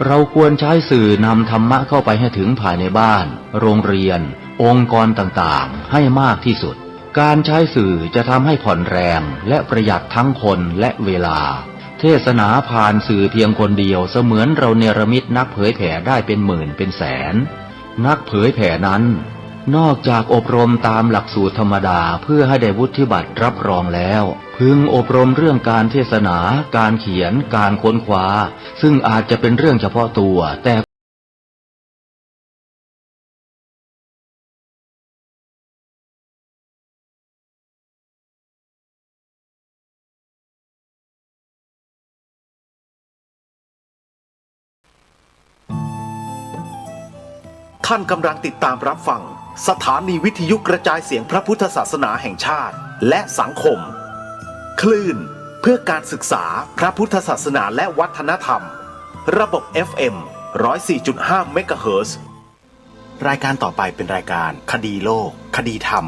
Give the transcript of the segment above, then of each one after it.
เราควรใช้สื่อนำธรรมะเข้าไปให้ถึงภายในบ้านโรงเรียนองค์กรต่างๆให้มากที่สุดการใช้สื่อจะทำให้ผ่อนแรงและประหยัดทั้งคนและเวลาเทศนาผ่านสื่อเพียงคนเดียวเสมือนเราเนรมิตนักเผยแผ่ได้เป็นหมื่นเป็นแสนนักเผยแผ่นั้นนอกจากอบรมตามหลักสูตรธรรมดาเพื่อให้ได้วุฒิบัตรรับรองแล้วพึงอบรมเรื่องการเทศนาการเขียนการค้นคว้าซึ่งอาจจะเป็นเรื่องเฉพาะตัวแต่ท่านกำลังติดตามรับฟังสถานีวิทยุกระจายเสียงพระพุทธศาสนาแห่งชาติและสังคมคลื่นเพื่อการศึกษาพระพุทธศาสนาและวัฒนธรรมระบบ FM 104.5 เมกะเฮิรตซ์รายการต่อไปเป็นรายการคดีโลกคดีธรรม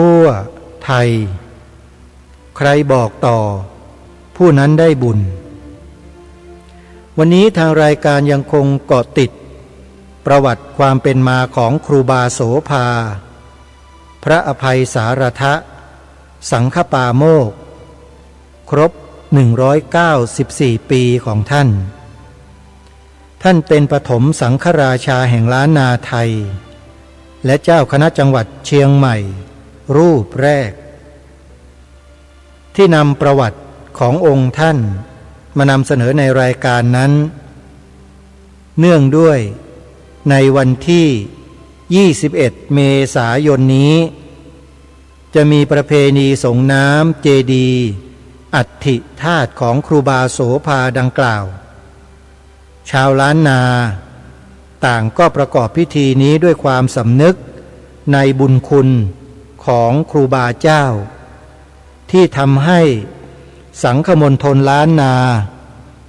ทั่วไทยใครบอกต่อผู้นั้นได้บุญวันนี้ทางรายการยังคงเกาะติดประวัติความเป็นมาของครูบาโสภาพระอภัยสารทะสังฆปาโมกข์ครบ194 ปีของท่านเป็นปฐมสังฆราชาแห่งล้านนาไทยและเจ้าคณะจังหวัดเชียงใหม่รูปแรกที่นำประวัติขององค์ท่านมานำเสนอในรายการนั้นเนื่องด้วยในวันที่21เมษายนนี้จะมีประเพณีส่งน้ำเจดีย์อัฐิธาตุของครูบาโสภาดังกล่าวชาวล้านนาต่างก็ประกอบพิธีนี้ด้วยความสำนึกในบุญคุณของครูบาเจ้าที่ทำให้สังฆมณฑลล้านนา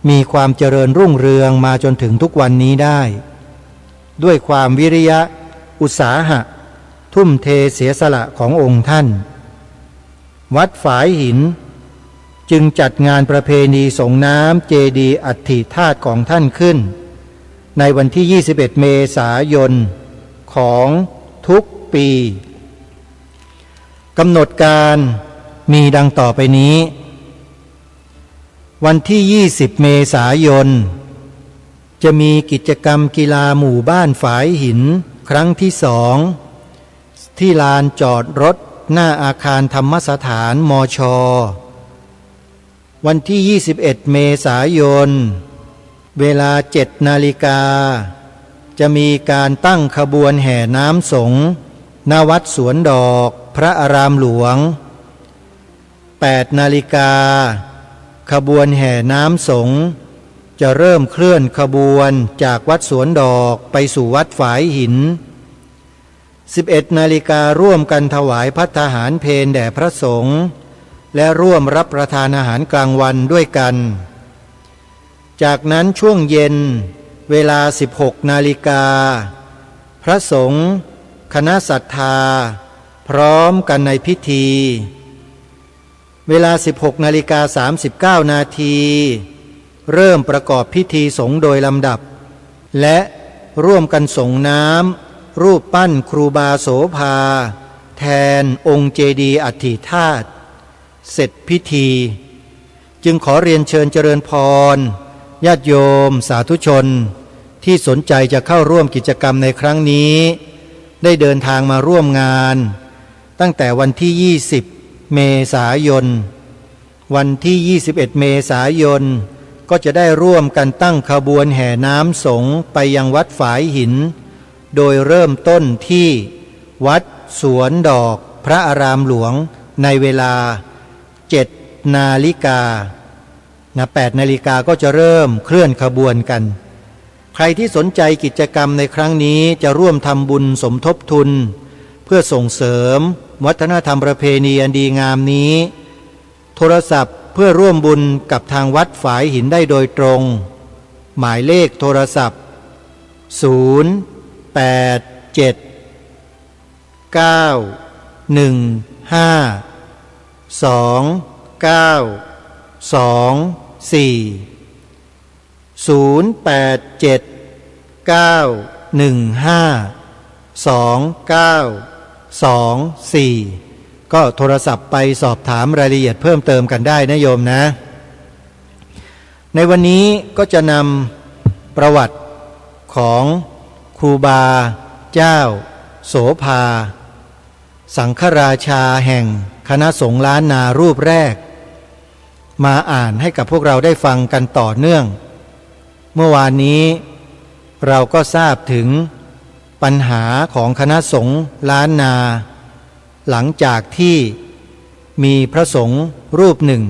มีความเจริญรุ่งเรืองมาจนถึงทุกวันนี้ได้ด้วยความวิริยะอุตสาหะทุ่มเทเสียสละขององค์ท่านวัดฝายหินจึงจัดงานประเพณีส่งน้ำเจดีย์อัฐิธาตุของท่านขึ้นในวันที่21เมษายนของทุกปีกำหนดการมีดังต่อไปนี้วันที่20เมษายนจะมีกิจกรรมกีฬาหมู่บ้านฝายหินครั้งที่2ที่ลานจอดรถหน้าอาคารธรรมสถานมช.วันที่21เมษายนเวลา7 นาฬิกาจะมีการตั้งขบวนแห่น้ำสงฆ์ณวัดสวนดอกพระอารามหลวง8 นาฬิกา ขบวนแห่น้ำสงฆ์จะเริ่มเคลื่อนขบวนจากวัดสวนดอกไปสู่วัดฝายหิน 11 นาฬิการ่วมกันถวายภัตตาหารเพลแด่พระสงฆ์และร่วมรับประทานอาหารกลางวันด้วยกันจากนั้นช่วงเย็นเวลา 16 นาฬิกาพระสงฆ์คณะศรัทธาพร้อมกันในพิธีเวลา 16 นาฬิกา 39 นาทีเริ่มประกอบพิธีสงฆ์โดยลำดับและร่วมกันส่งน้ำรูปปั้นครูบาโสภาแทนองค์เจดีย์อัฐิธาตุเสร็จพิธีจึงขอเรียนเชิญเจริญพรญาติโยมสาธุชนที่สนใจจะเข้าร่วมกิจกรรมในครั้งนี้ได้เดินทางมาร่วมงานตั้งแต่วันที่ 20 เมษายนวันที่ 21 เมษายนก็จะได้ร่วมกันตั้งขบวนแห่น้ำสงฆ์ไปยังวัดฝายหินโดยเริ่มต้นที่วัดสวนดอกพระอารามหลวงในเวลา 7 นาฬิกา 8 นาฬิกาก็จะเริ่มเคลื่อนขบวนกันใครที่สนใจกิจกรรมในครั้งนี้จะร่วมทำบุญสมทบทุนเพื่อส่งเสริมวัฒนธรรมประเพณีอันดีงามนี้โทรศัพท์เพื่อร่วมบุญกับทางวัดฝายหินได้โดยตรงหมายเลขโทรศัพท์ก็โทรศัพท์ไปสอบถามรายละเอียดเพิ่มเติมกันได้นะโยมนะในวันนี้ก็จะนำประวัติของครูบาเจ้าโสภาสังฆราชาแห่งคณะสงฆ์ล้านนารูปแรกมาอ่านให้กับพวกเราได้ฟังกันต่อเนื่องเมื่อวานนี้เราก็ทราบถึงปัญหาของคณะสงฆ์ล้านนาหลังจากที่มีพระสงฆ์รูปหนึ่ง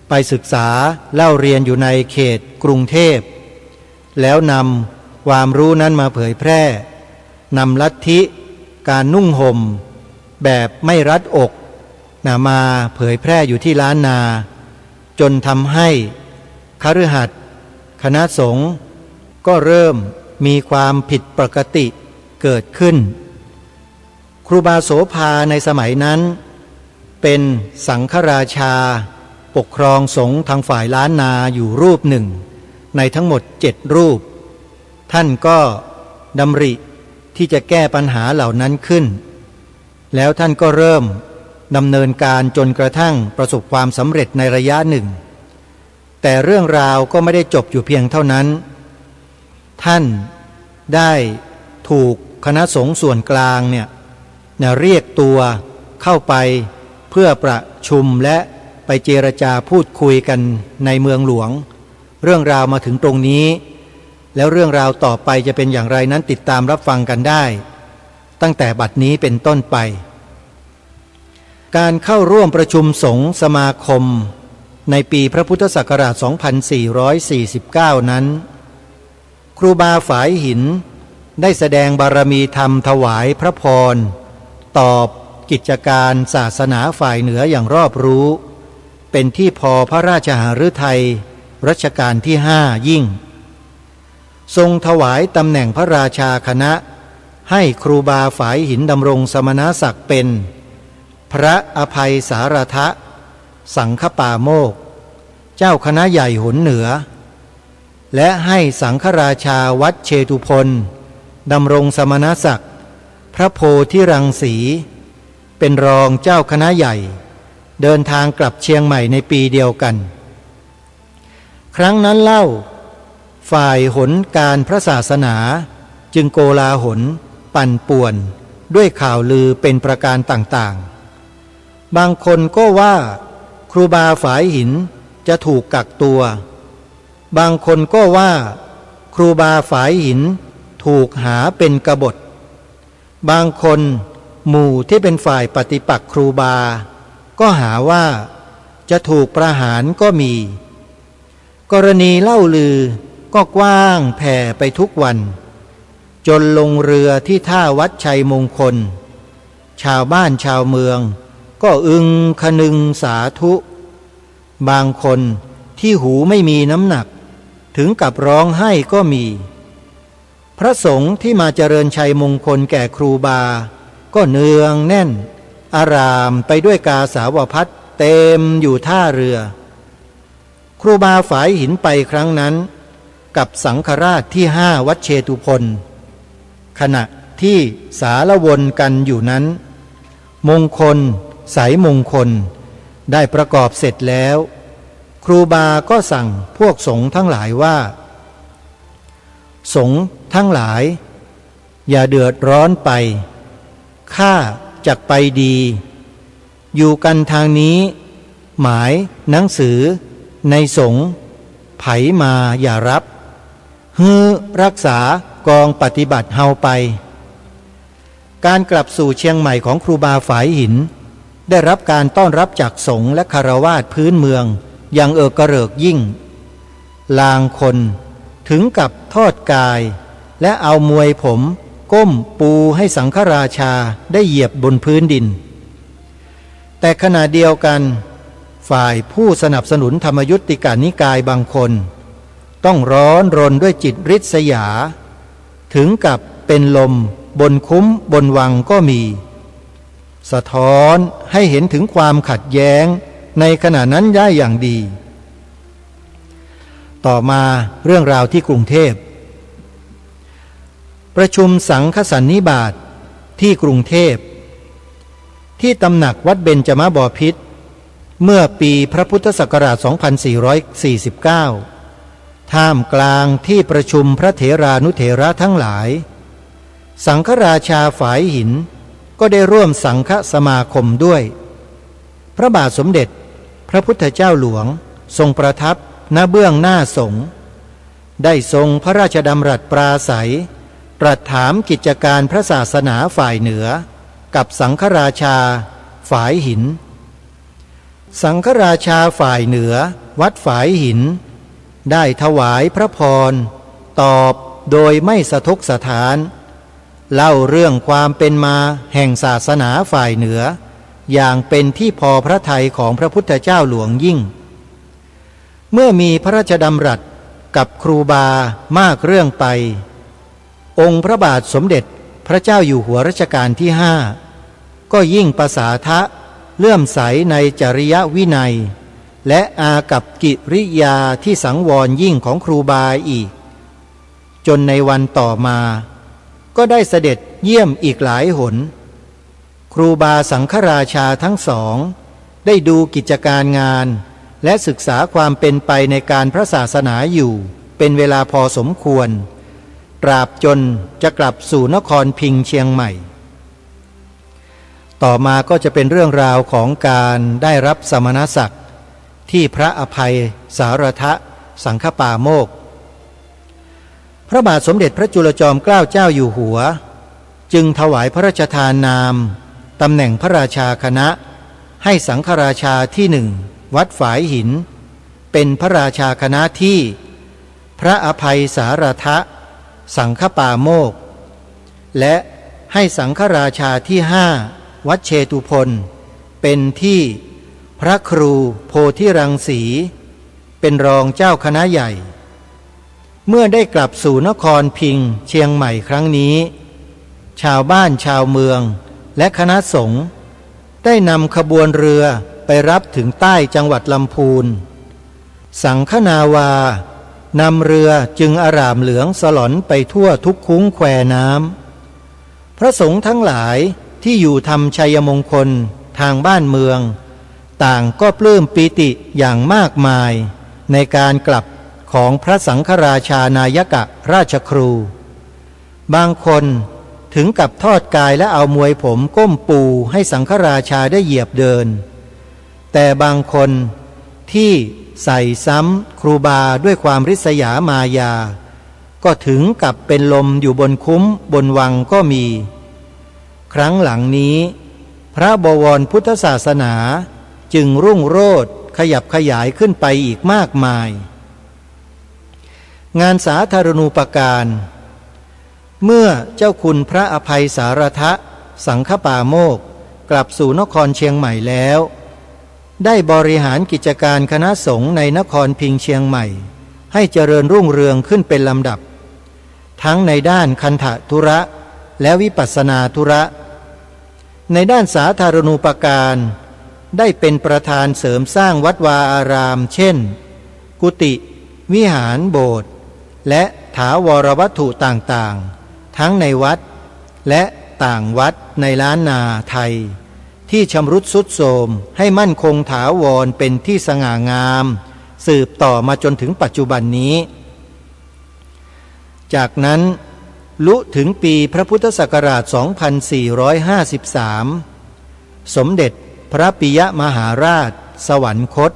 ไปศึกษาเล่าเรียนอยู่ในเขตกรุงเทพแล้วนำความรู้นั้นมาเผยแพร่นำลัทธิการนุ่งห่มแบบไม่รัดอกมาเผยแพร่อยู่ที่ล้านนาจนทำให้คฤหัสถ์คณะสงฆ์ก็เริ่มมีความผิดปกติเกิดขึ้นครูบาโสภาในสมัยนั้นเป็นสังฆราชาปกครองสงฆ์ทางฝ่ายล้านนาอยู่รูปหนึ่งในทั้งหมด7 รูปท่านก็ดำริที่จะแก้ปัญหาเหล่านั้นขึ้นแล้วท่านก็เริ่มดำเนินการจนกระทั่งประสบความสำเร็จในระยะหนึ่งแต่เรื่องราวก็ไม่ได้จบอยู่เพียงเท่านั้นท่านได้ถูกคณะสงฆ์ส่วนกลางเรียกตัวเข้าไปเพื่อประชุมและไปเจรจาพูดคุยกันในเมืองหลวงเรื่องราวมาถึงตรงนี้แล้วเรื่องราวต่อไปจะเป็นอย่างไรนั้นติดตามรับฟังกันได้ตั้งแต่บัดนี้เป็นต้นไปการเข้าร่วมประชุมสงฆ์สมาคมในปีพระพุทธศักราช 2449 นั้นครูบาฝายหินได้แสดงบารมีธรรมถวายพระพรตอบกิจการศาสนาฝ่ายเหนืออย่างรอบรู้เป็นที่พอพระราชหฤทัยรัชกาลที่5ยิ่งทรงถวายตำแหน่งพระราชาคณะให้ครูบาฝายหินดำรงสมณศักดิ์เป็นพระอภัยสารทะสังฆปาโมกข์เจ้าคณะใหญ่หนเหนือและให้สังฆราชาวัดเชตุพนดำรงสมณศักดิ์พระโพธิรังสีเป็นรองเจ้าคณะใหญ่เดินทางกลับเชียงใหม่ในปีเดียวกันครั้งนั้นเล่าฝ่ายหนการพระศาสนาจึงโกลาหลปั่นป่วนด้วยข่าวลือเป็นประการต่างๆบางคนก็ว่าครูบาฝายหินจะถูกกักตัวบางคนก็ว่าครูบาฝายหินถูกหาเป็นกบฏบางคนหมู่ที่เป็นฝ่ายปฏิปักษ์ครูบาก็หาว่า จะถูกประหารก็มีกรณีเล่าลือก็กว้างแผ่ไปทุกวันจนลงเรือที่ท่าวัดชัยมงคลชาวบ้านชาวเมืองก็อึงคนึงสาธุบางคนที่หูไม่มีน้ำหนักถึงกับร้องไห้ก็มีพระสงฆ์ที่มาเจริญชัยมงคลแก่ครูบาก็เนืองแน่นอารามไปด้วยกาสาวพัสเต็มอยู่ท่าเรือครูบาฝายหินไปครั้งนั้นกับสังฆราชที่5วัดเชตุพนขณะที่สารวนกันอยู่นั้นมงคลสายมงคลได้ประกอบเสร็จแล้วครูบาก็สั่งพวกสงฆ์ทั้งหลายว่าสงฆ์ทั้งหลายอย่าเดือดร้อนไปข้าจักไปดีอยู่กันทางนี้หมายหนังสือในสงฆ์ไผมาอย่ารับฮือรักษากองปฏิบัติเฮาไปการกลับสู่เชียงใหม่ของครูบาฝายหินได้รับการต้อนรับจากสงฆ์และคฤหัสถ์พื้นเมืองอย่างกระเริกยิ่งลางคนถึงกับทอดกายและเอามวยผมก้มปูให้สังฆราชาได้เหยียบบนพื้นดินแต่ขณะเดียวกันฝ่ายผู้สนับสนุนธรรมยุตติกานิกายบางคนต้องร้อนรนด้วยจิตริษยาถึงกับเป็นลมบนคุ้มบนวังก็มีสะท้อนให้เห็นถึงความขัดแย้งในขณะนั้นได้อย่างดีต่อมาเรื่องราวที่กรุงเทพประชุมสังฆสันนิบาตที่กรุงเทพที่ตำหนักวัดเบญจมบพิตรเมื่อปีพระพุทธศักราช 2449 ท่ามกลางที่ประชุมพระเถรานุเถระทั้งหลายสังฆราชาฝายหินก็ได้ร่วมสังฆสมาคมด้วยพระบาทสมเด็จพระพุทธเจ้าหลวงทรงประทับณเบื้องหน้าสงฆ์ได้ทรงพระราชดำรัสปราศัยตรัสถามกิจการพระศาสนาฝ่ายเหนือกับสังฆราชาฝายหินสังฆราชาฝ่ายเหนือวัดฝายหินได้ถวายพระพรตอบโดยไม่สะทกสะท้านเล่าเรื่องความเป็นมาแห่งศาสนาฝ่ายเหนืออย่างเป็นที่พอพระทัยของพระพุทธเจ้าหลวงยิ่งเมื่อมีพระราชดำรัสกับครูบามากเรื่องไปองค์พระบาทสมเด็จพระเจ้าอยู่หัวรัชกาลที่5ก็ยิ่งประสาทะเลื่อมใสในจริยวินัยและอากัปกิริยาที่สังวรยิ่งของครูบาอีกจนในวันต่อมาก็ได้เสด็จเยี่ยมอีกหลายหนครูบาสังฆราชาทั้งสองได้ดูกิจการงานและศึกษาความเป็นไปในการพระศาสนาอยู่เป็นเวลาพอสมควรตราบจนจะกลับสู่นครพิงค์เชียงใหม่ต่อมาก็จะเป็นเรื่องราวของการได้รับสมณศักดิ์ที่พระอภัยสารทะสังฆปาโมกข์พระบาทสมเด็จพระจุลจอมเกล้าเจ้าอยู่หัวจึงถวายพระราชทานนามตำแหน่งพระราชาคณะให้สังฆราชาที่1วัดฝายหินเป็นพระราชาคณะที่พระอภัยสารทะสังฆปาโมกข์และให้สังฆราชาที่5วัดเชตุพนเป็นที่พระครูโพธิรังสีเป็นรองเจ้าคณะใหญ่เมื่อได้กลับสู่นครพิงค์เชียงใหม่ครั้งนี้ชาวบ้านชาวเมืองและคณะสงฆ์ได้นำขบวนเรือไปรับถึงใต้จังหวัดลำพูนสังฆนาวานำเรือจึงอร่ามเหลืองสลอนไปทั่วทุกคุ้งแควน้ำพระสงฆ์ทั้งหลายที่อยู่ทำชัยมงคลทางบ้านเมืองต่างก็ปลื้มปีติอย่างมากมายในการกลับของพระสังฆราชานายกะราชครูบางคนถึงกับทอดกายและเอามวยผมก้มปูให้สังฆราชาได้เหยียบเดินแต่บางคนที่ใส่ซ้ำครูบาด้วยความริษยามายาก็ถึงกับเป็นลมอยู่บนคุ้มบนวังก็มีครั้งหลังนี้พระบวรพุทธศาสนาจึงรุ่งโรจน์ ขยับขยายขึ้นไปอีกมากมาย งานสาธารณูปการเมื่อเจ้าคุณพระอภัยสารทะสังฆปาโมกข์กลับสู่นครเชียงใหม่แล้วได้บริหารกิจการคณะสงฆ์ในนครพิงเชียงใหม่ให้เจริญรุ่งเรืองขึ้นเป็นลำดับทั้งในด้านคันธทุระและวิปัสสนาธุระในด้านสาธารณูปการได้เป็นประธานเสริมสร้างวัดวาอารามเช่นกุฏิวิหารโบสถ์และถาวรวัตถุต่างๆทั้งในวัดและต่างวัดในล้านนาไทยที่ชำรุดทรุดโทรมให้มั่นคงถาวรเป็นที่สง่างามสืบต่อมาจนถึงปัจจุบันนี้จากนั้นลุถึงปีพระพุทธศักราช 2453 สมเด็จพระปิยมหาราชสวรรคต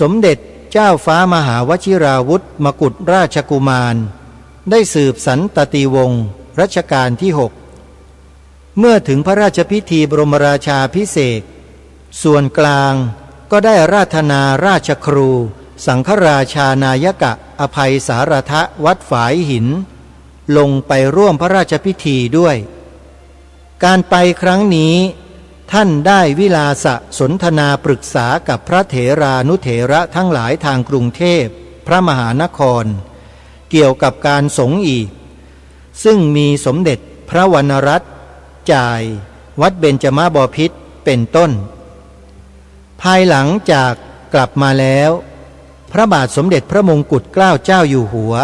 สมเด็จเจ้าฟ้ามหาวชิราวุธมกุฎราชกุมารได้สืบสันตติวงศ์รัชกาลที่ 6เมื่อถึงพระราชพิธีบรมราชาภิเษกส่วนกลางก็ได้ราธนาราชครูสังฆราชานายกะอภัยสารทะวัดฝายหินลงไปร่วมพระราชพิธีด้วยการไปครั้งนี้ท่านได้วิลาสสนทนาปรึกษากับพระเถรานุเถระทั้งหลายทางกรุงเทพพระมหานครเกี่ยวกับการสงฆ์อีกซึ่งมีสมเด็จพระวรรณรัตน์จ่ายวัดเบญจมาบพิตรเป็นต้นภายหลังจากกลับมาแล้วพระบาทสมเด็จพระมงกุฎเกล้าเจ้าอยู่หัว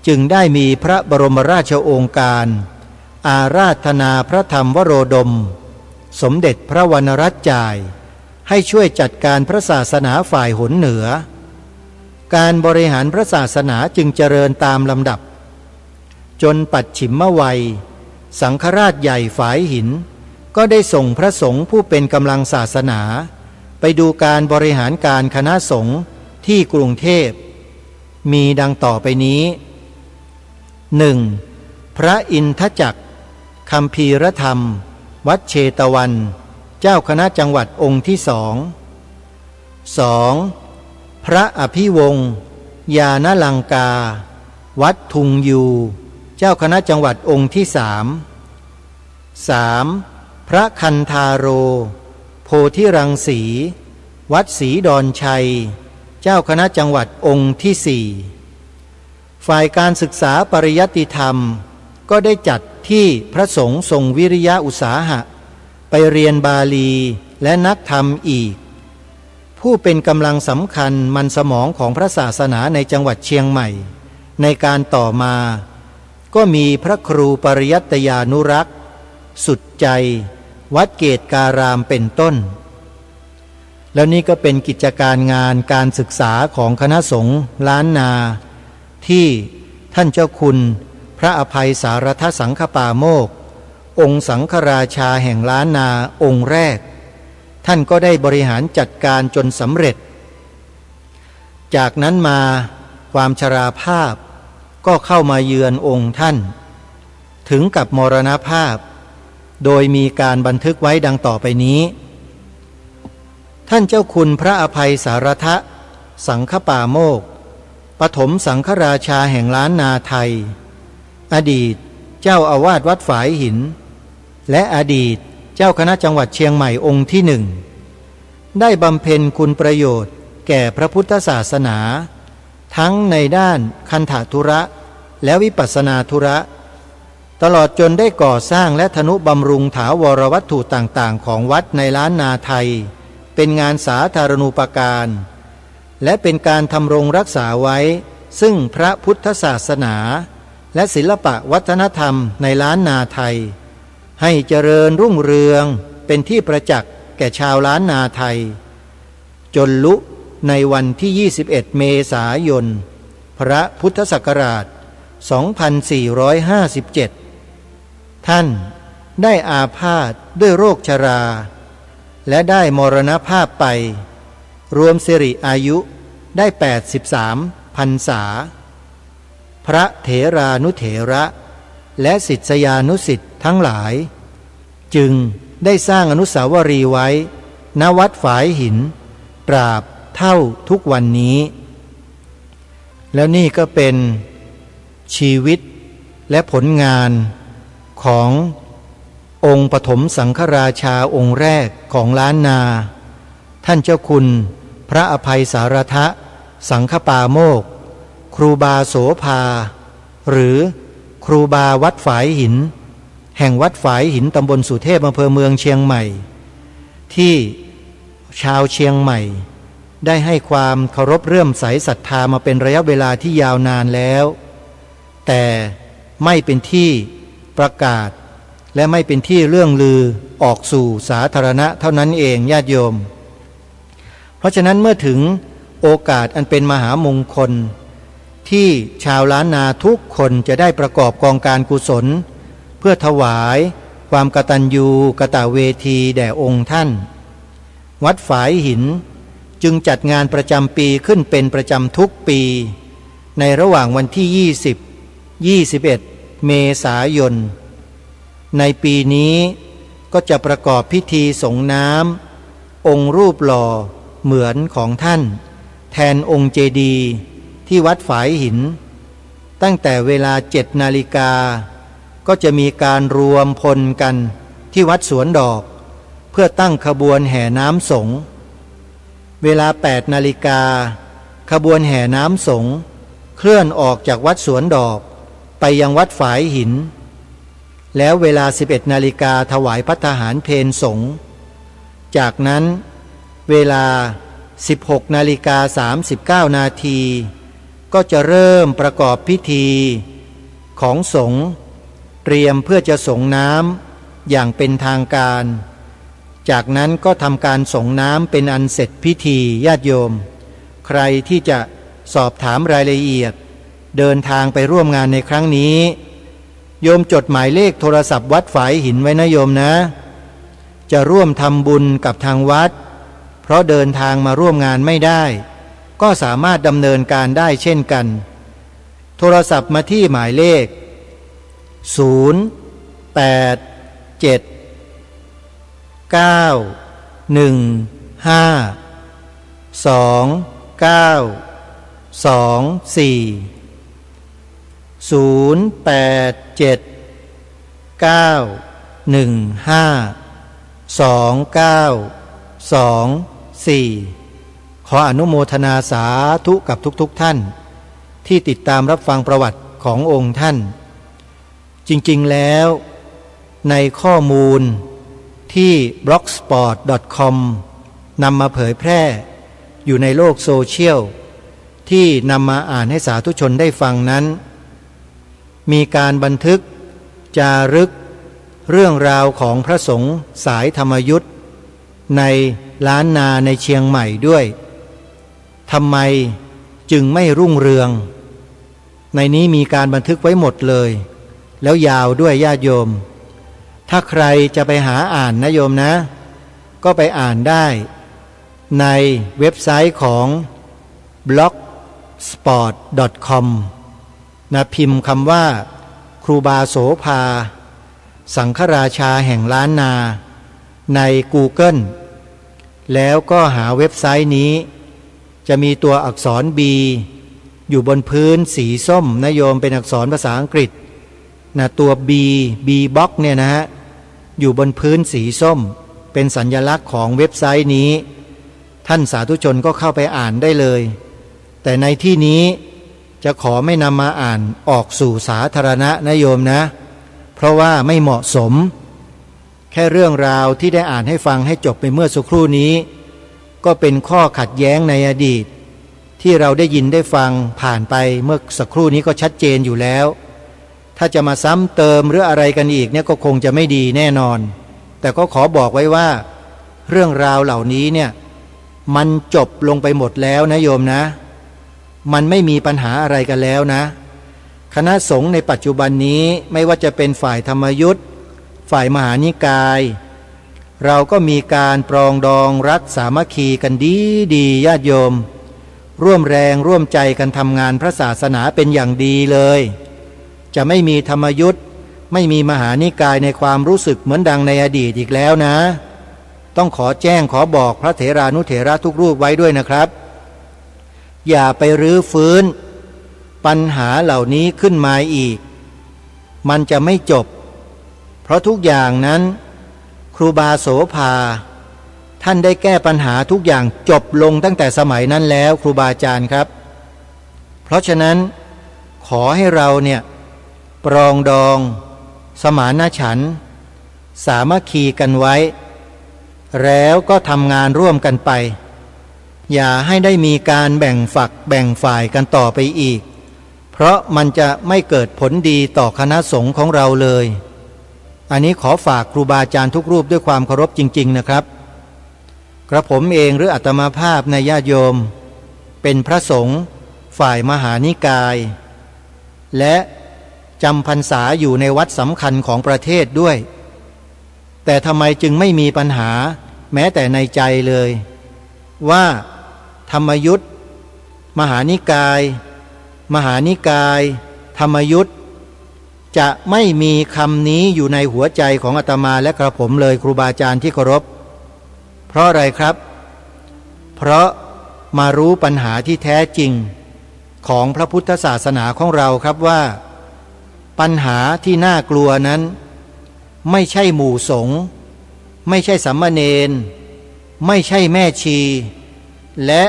จึงได้มีพระบรมราชโองการอาราธนาพระธรรมวโรดมสมเด็จพระวรรณรัตน์จ่ายให้ช่วยจัดการพระศาสนาฝ่ายหนเหนือการบริหารพระศาสนาจึงเจริญตามลำดับจนปัจฉิมวัยสังฆราชใหญ่ฝายหินก็ได้ส่งพระสงฆ์ผู้เป็นกำลังศาสนาไปดูการบริหารการคณะสงฆ์ที่กรุงเทพมีดังต่อไปนี้ 1. พระอินทจักรคัมภีรธรรมวัดเชตวันเจ้าคณะจังหวัดองค์ที่ 2 พระอภิวงศ์ญาณลังกาวัดทุงยูเจ้าคณะจังหวัดองค์ที่ 3 พระคันธาโรโพธิรังสีวัดศรีดอนชัยเจ้าคณะจังหวัดองค์ที่ 4ฝ่ายการศึกษาปริยัติธรรมก็ได้จัดที่พระสงฆ์ทรงวิริยะอุตสาหะไปเรียนบาลีและนักธรรมอีกผู้เป็นกำลังสำคัญมันสมองของพระศาสนาในจังหวัดเชียงใหม่ในการต่อมาก็มีพระครูปริยัตยานุรักษ์สุดใจวัดเกตการามเป็นต้นแล้วนี่ก็เป็นกิจการงานการศึกษาของคณะสงฆ์ล้านนาที่ท่านเจ้าคุณพระอภัยสารทสังฆปาโมกข์องค์สังฆราชาแห่งล้านนาองค์แรกท่านก็ได้บริหารจัดการจนสำเร็จจากนั้นมาความชราภาพก็เข้ามาเยือนองค์ท่านถึงกับมรณภาพโดยมีการบันทึกไว้ดังต่อไปนี้ท่านเจ้าคุณพระอภัยสารทะสังฆปาโมกข์ปฐมสังฆราชาแห่งล้านนาไทยอดีตเจ้าอาวาสวัดฝายหินและอดีตเจ้าคณะจังหวัดเชียงใหม่องค์ที่ 1ได้บำเพ็ญคุณประโยชน์แก่พระพุทธศาสนาทั้งในด้านคันธทุระและวิปัสสนาธุระตลอดจนได้ก่อสร้างและทนุบำรุงถาวรวัตถุต่างๆของวัดในล้านนาไทยเป็นงานสาธารณูปการและเป็นการทำรงรักษาไว้ซึ่งพระพุทธศาสนาและศิลปะวัฒนธรรมในล้านนาไทยให้เจริญรุ่งเรืองเป็นที่ประจักษ์แก่ชาวล้านนาไทยจนลุในวันที่ 21 เมษายน พระพุทธศักราช 2457 ท่านได้อาพาธด้วยโรคชรา และได้มรณภาพไปรวมสิริอายุได้83 พรรษาพระเถรานุเถระและศิษยานุศิษย์ทั้งหลายจึงได้สร้างอนุสาวรีย์ไว้ณวัดฝายหิน ตราบเท่าทุกวันนี้แล้วนี่ก็เป็นชีวิตและผลงานขององค์ปฐมสังฆราชาองค์แรกของล้านนาท่านเจ้าคุณพระอภัยสารทะสังฆปาโมกข์ครูบาโสภาหรือครูบาวัดฝายหินแห่งวัดฝายหินตำบลสุเทพอำเภอเมืองเชียงใหม่ที่ชาวเชียงใหม่ได้ให้ความเคารพเลื่อมใสศรัทธามาเป็นระยะเวลาที่ยาวนานแล้วแต่ไม่เป็นที่ประกาศและไม่เป็นที่เรื่องลือออกสู่สาธารณะเท่านั้นเองญาติโยมเพราะฉะนั้นเมื่อถึงโอกาสอันเป็นมหามงคลที่ชาวล้านนาทุกคนจะได้ประกอบกองการกุศลเพื่อถวายความกตัญญูกตเวทีแด่องค์ท่านวัดฝายหินจึงจัดงานประจำปีขึ้นเป็นประจำทุกปีในระหว่างวันที่20-21 เมษายนในปีนี้ก็จะประกอบพิธีสงน้ำองค์รูปหล่อเหมือนของท่านแทนองค์เจดีย์ที่วัดฝายหินตั้งแต่เวลา7 นาฬิกาก็จะมีการรวมพลกันที่วัดสวนดอกเพื่อตั้งขบวนแห่น้ำสงฆ์เวลา8 นาฬิกาขบวนแห่น้ำสงฆ์เคลื่อนออกจากวัดสวนดอกไปยังวัดฝายหินแล้วเวลา11 นาฬิกาถวายภัตตาหารเพลสงฆ์จากนั้นเวลา16 นาฬิกา 39 นาทีก็จะเริ่มประกอบพิธีของสงฆ์เตรียมเพื่อจะส่งน้ำอย่างเป็นทางการจากนั้นก็ทำการส่งน้ำเป็นอันเสร็จพิธีญาติโยมใครที่จะสอบถามรายละเอียดเดินทางไปร่วมงานในครั้งนี้โยมจดหมายเลขโทรศัพท์วัดฝายหินไว้นะโยมนะจะร่วมทำบุญกับทางวัดเพราะเดินทางมาร่วมงานไม่ได้ก็สามารถดำเนินการได้เช่นกันโทรศัพท์มาที่หมายเลขขออนุโมทนาสาธุกับทุกท่านที่ติดตามรับฟังประวัติขององค์ท่านจริงๆแล้วในข้อมูลที่ blogspot.com นำมาเผยแพร่อยู่ในโลกโซเชียลที่นำมาอ่านให้สาธุชนได้ฟังนั้นมีการบันทึกจารึกเรื่องราวของพระสงฆ์สายธรรมยุทธในล้านนาในเชียงใหม่ด้วยทำไมจึงไม่รุ่งเรืองในนี้มีการบันทึกไว้หมดเลยแล้วยาวด้วยญาติโยมถ้าใครจะไปหาอ่านนะโยมนะก็ไปอ่านได้ในเว็บไซต์ของ blogspot.com นะพิมพ์คำว่าครูบาโสภาสังฆราชาแห่งล้านนาใน Google แล้วก็หาเว็บไซต์นี้จะมีตัวอักษร B อยู่บนพื้นสีส้มนะโยมเป็นอักษรภาษาอังกฤษนะตัว B box เนี่ยนะฮะอยู่บนพื้นสีส้มเป็นสัญลักษณ์ของเว็บไซต์นี้ท่านสาธุชนก็เข้าไปอ่านได้เลยแต่ในที่นี้จะขอไม่นำมาอ่านออกสู่สาธารณะนะโยมนะเพราะว่าไม่เหมาะสมแค่เรื่องราวที่ได้อ่านให้ฟังให้จบไปเมื่อสักครู่นี้ก็เป็นข้อขัดแย้งในอดีตที่เราได้ยินได้ฟังผ่านไปเมื่อสักครู่นี้ก็ชัดเจนอยู่แล้วถ้าจะมาซ้ำเติมหรืออะไรกันอีกเนี่ยก็คงจะไม่ดีแน่นอนแต่ก็ขอบอกไว้ว่าเรื่องราวเหล่านี้เนี่ยมันจบลงไปหมดแล้วนะโยมนะมันไม่มีปัญหาอะไรกันแล้วนะคณะสงฆ์ในปัจจุบันนี้ไม่ว่าจะเป็นฝ่ายธรรมยุทธฝ่ายมหานิกายเราก็มีการปรองดองรักสามัคคีกันดีญาติโยมร่วมแรงร่วมใจกันทำงานพระศาสนาเป็นอย่างดีเลยจะไม่มีธรรมยุทธไม่มีมหานิกายในความรู้สึกเหมือนดังในอดีตอีกแล้วนะ ต้องขอแจ้งขอบอกพระเถรานุเถระทุกรูปไว้ด้วยนะครับอย่าไปรื้อฟื้นปัญหาเหล่านี้ขึ้นมาอีกมันจะไม่จบเพราะทุกอย่างนั้นครูบาโสภาท่านได้แก้ปัญหาทุกอย่างจบลงตั้งแต่สมัยนั้นแล้วครูบาอาจารย์ครับเพราะฉะนั้นขอให้เราเนี่ยปรองดองสมานฉันท์สามัคคีกันไว้แล้วก็ทำงานร่วมกันไปอย่าให้ได้มีการแบ่งฝักแบ่งฝ่ายกันต่อไปอีกเพราะมันจะไม่เกิดผลดีต่อคณะสงฆ์ของเราเลยอันนี้ขอฝากครูบาอาจารย์ทุกรูปด้วยความเคารพจริงๆนะครับกระผมเองหรืออาตมาภาพในญาติโยมเป็นพระสงฆ์ฝ่ายมหานิกายและจำพรรษาอยู่ในวัดสำคัญของประเทศด้วยแต่ทำไมจึงไม่มีปัญหาแม้แต่ในใจเลยว่าธรรมยุทธมหานิกายธรรมยุทธจะไม่มีคำนี้อยู่ในหัวใจของอาตมาและกระผมเลยครูบาอาจารย์ที่เคารพเพราะอะไรครับเพราะมารู้ปัญหาที่แท้จริงของพระพุทธศาสนาของเราครับว่าปัญหาที่น่ากลัวนั้นไม่ใช่หมู่สงฆ์ไม่ใช่สามเณรไม่ใช่แม่ชีและ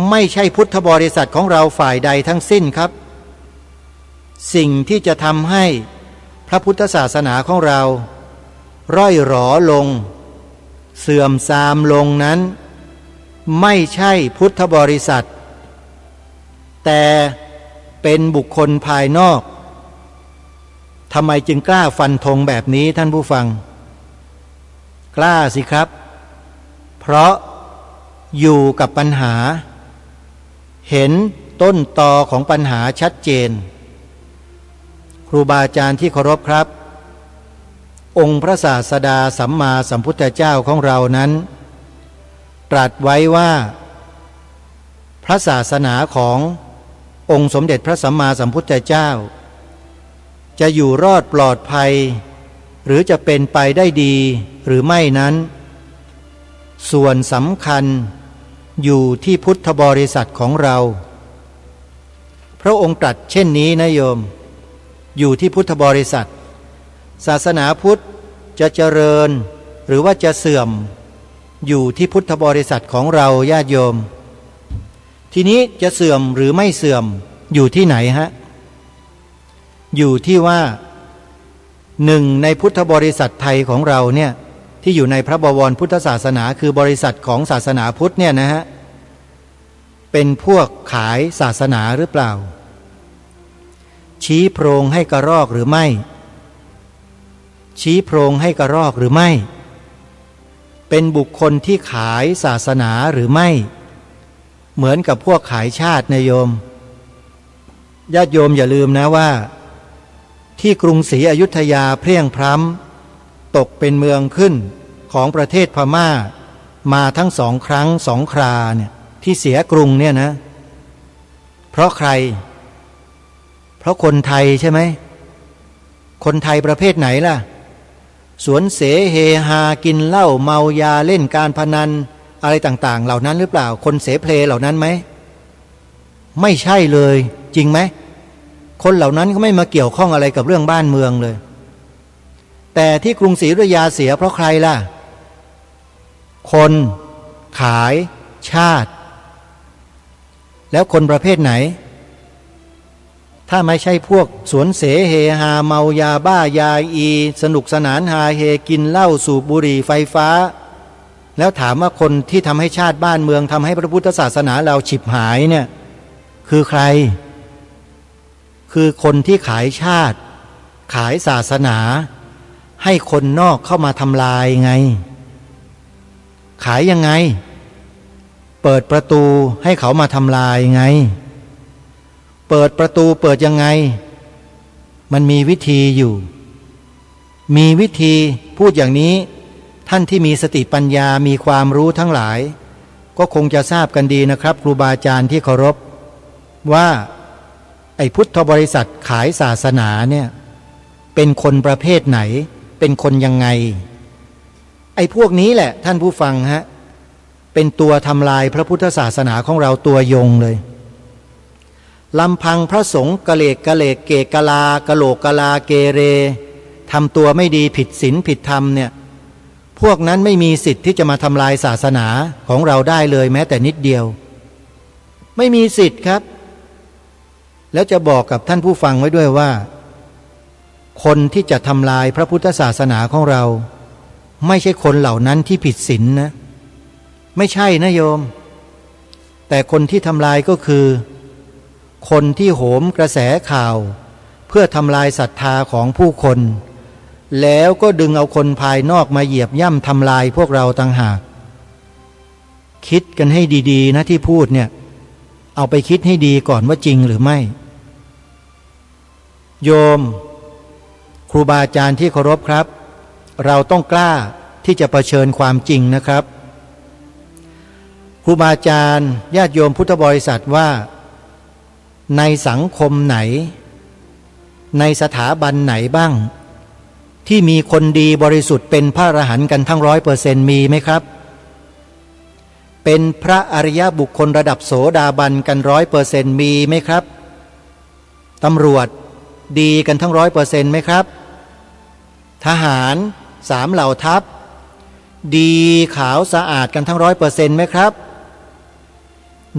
ไม่ใช่พุทธบริษัทของเราฝ่ายใดทั้งสิ้นครับสิ่งที่จะทำให้พระพุทธศาสนาของเราร่อยหรอลงเสื่อมทรามลงนั้นไม่ใช่พุทธบริษัทแต่เป็นบุคคลภายนอกทำไมจึงกล้าฟันธงแบบนี้ท่านผู้ฟังกล้าสิครับเพราะอยู่กับปัญหาเห็นต้นตอของปัญหาชัดเจนครูบาอาจารย์ที่เคารพครับองค์พระศาสดาสัมมาสัมพุทธเจ้าของเรานั้นตรัสไว้ว่าพระศาสนาขององค์สมเด็จพระสัมมาสัมพุทธเจ้าจะอยู่รอดปลอดภัยหรือจะเป็นไปได้ดีหรือไม่นั้นส่วนสำคัญอยู่ที่พุทธบริษัทของเราพระองค์ตรัสเช่นนี้นะโยมอยู่ที่พุทธบริษัทศาสนาพุทธจะเจริญหรือว่าจะเสื่อมอยู่ที่พุทธบริษัทของเราญาติโยมทีนี้จะเสื่อมหรือไม่เสื่อมอยู่ที่ไหนฮะอยู่ที่ว่าหนึ่งในพุทธบริษัทไทยของเราเนี่ยที่อยู่ในพระบวรพุทธศาสนาคือบริษัทของศาสนาพุทธเนี่ยนะฮะเป็นพวกขายศาสนาหรือเปล่าชี้โพรงให้กระรอกหรือไม่ชี้โพรงให้กระรอกหรือไม่เป็นบุคคลที่ขายศาสนาหรือไม่เหมือนกับพวกขายชาตินะโยมญาติโยมอย่าลืมนะว่าที่กรุงศรีอยุธยาเพลี่ยงพล้ำตกเป็นเมืองขึ้นของประเทศพม่ามาทั้งสองครั้งสองคราเนี่ยที่เสียกรุงเนี่ยนะเพราะใครเพราะคนไทยใช่ไหมคนไทยประเภทไหนล่ะสวนเสเฮฮากินเหล้าเมายาเล่นการพนันอะไรต่างๆเหล่านั้นหรือเปล่าคนเสเพลเหล่านั้นไหมไม่ใช่เลยจริงไหมคนเหล่านั้นก็ไม่มาเกี่ยวข้องอะไรกับเรื่องบ้านเมืองเลยแต่ที่กรุงศรีอยุธยาเสียเพราะใครล่ะคนขายชาติแล้วคนประเภทไหนถ้าไม่ใช่พวกสวนเสเฮฮาเมายาบ้ายาอีสนุกสนานฮาเฮกินเหล้าสูบบุหรี่ไฟฟ้าแล้วถามว่าคนที่ทำให้ชาติบ้านเมืองทำให้พระพุทธศาสนาเราฉิบหายเนี่ยคือใครคือคนที่ขายชาติขายศาสนาให้คนนอกเข้ามาทำลายไงขายยังไงเปิดประตูให้เขามาทำลายไงเปิดประตูเปิดยังไงมันมีวิธีอยู่มีวิธีพูดอย่างนี้ท่านที่มีสติปัญญามีความรู้ทั้งหลายก็คงจะทราบกันดีนะครับครูบาอาจารย์ที่เคารพว่าไอ้พุทธบริษัทขายศาสนาเนี่ยเป็นคนประเภทไหนเป็นคนยังไง ไอ้พวกนี้แหละท่านผู้ฟังฮะเป็นตัวทำลายพระพุทธศาสนาของเราตัวยงเลยลำพังพระสงฆ์กะเลกกะเลกเกกะลากะโหลกกะลาเกเรทำตัวไม่ดีผิดศีลผิดธรรมเนี่ยพวกนั้นไม่มีสิทธิ์ที่จะมาทำลายศาสนาของเราได้เลยแม้แต่นิดเดียวไม่มีสิทธิ์ครับแล้วจะบอกกับท่านผู้ฟังไว้ด้วยว่าคนที่จะทำลายพระพุทธศาสนาของเราไม่ใช่คนเหล่านั้นที่ผิดศีลนะไม่ใช่นะโยมแต่คนที่ทำลายก็คือคนที่โหมกระแสข่าวเพื่อทำลายศรัทธาของผู้คนแล้วก็ดึงเอาคนภายนอกมาเหยียบย่ำทำลายพวกเราต่างหากคิดกันให้ดีๆนะที่พูดเนี่ยเอาไปคิดให้ดีก่อนว่าจริงหรือไม่โยมครูบาอาจารย์ที่เคารพครับเราต้องกล้าที่จะเผชิญความจริงนะครับครูบาอาจารย์ญาติโยมพุทธบริษัทว่าในสังคมไหนในสถาบันไหนบ้างที่มีคนดีบริสุทธิ์เป็นพระอรหันต์กันทั้ง100%มีไหมครับเป็นพระอริยบุคคลระดับโสดาบันกัน100%มีไหมครับตำรวจดีกันทั้ง100%ไหมครับทหาร3เหล่าทัพดีขาวสะอาดกันทั้ง100%ไหมครับ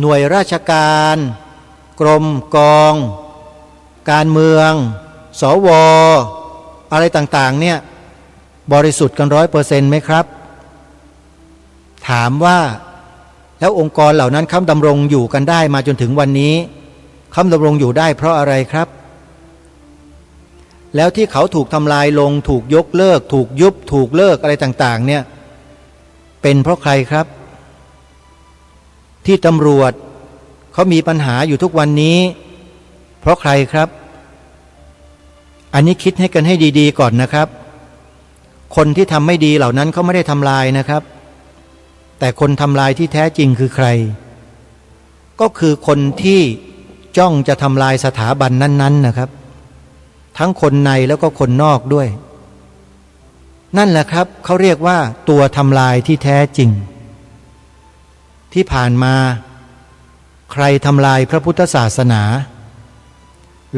หน่วยราชการกรมกองการเมืองสวอะไรต่างๆเนี่ยบริสุทธิ์กัน100%ไหมครับถามว่าแล้วองค์กรเหล่านั้นเขาดำรงอยู่กันได้มาจนถึงวันนี้เขาดำรงอยู่ได้เพราะอะไรครับแล้วที่เขาถูกทำลายลงถูกยกเลิกถูกยุบถูกเลิกอะไรต่างๆเนี่ยเป็นเพราะใครครับที่ตำรวจเขามีปัญหาอยู่ทุกวันนี้เพราะใครครับอันนี้คิดให้กันให้ดีๆก่อนนะครับคนที่ทำไม่ดีเหล่านั้นเขาไม่ได้ทำลายนะครับแต่คนทำลายที่แท้จริงคือใครก็คือคนที่จ้องจะทำลายสถาบันนั้นๆนะครับทั้งคนในแล้วก็คนนอกด้วยนั่นแหละครับเขาเรียกว่าตัวทำลายที่แท้จริงที่ผ่านมาใครทำลายพระพุทธศาสนา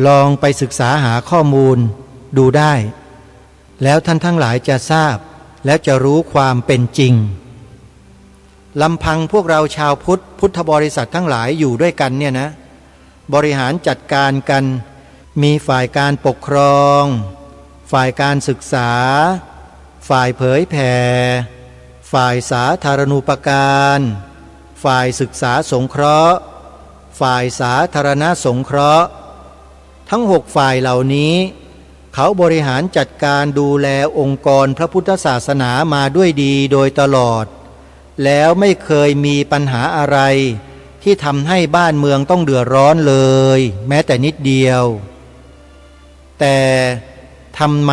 ลองไปศึกษาหาข้อมูลดูได้แล้วท่านทั้งหลายจะทราบและจะรู้ความเป็นจริงลำพังพวกเราชาวพุทธบริษัททั้งหลายอยู่ด้วยกันเนี่ยนะบริหารจัดการกันมีฝ่ายการปกครองฝ่ายการศึกษาฝ่ายเผยแผ่ฝ่ายสาธารณูปการฝ่ายศึกษาสงเคราะห์ฝ่ายสาธารณสงเคราะห์ทั้ง6ฝ่ายเหล่านี้เขาบริหารจัดการดูแลองค์กรพระพุทธศาสนามาด้วยดีโดยตลอดแล้วไม่เคยมีปัญหาอะไรที่ทำให้บ้านเมืองต้องเดือดร้อนเลยแม้แต่นิดเดียวแต่ทำไม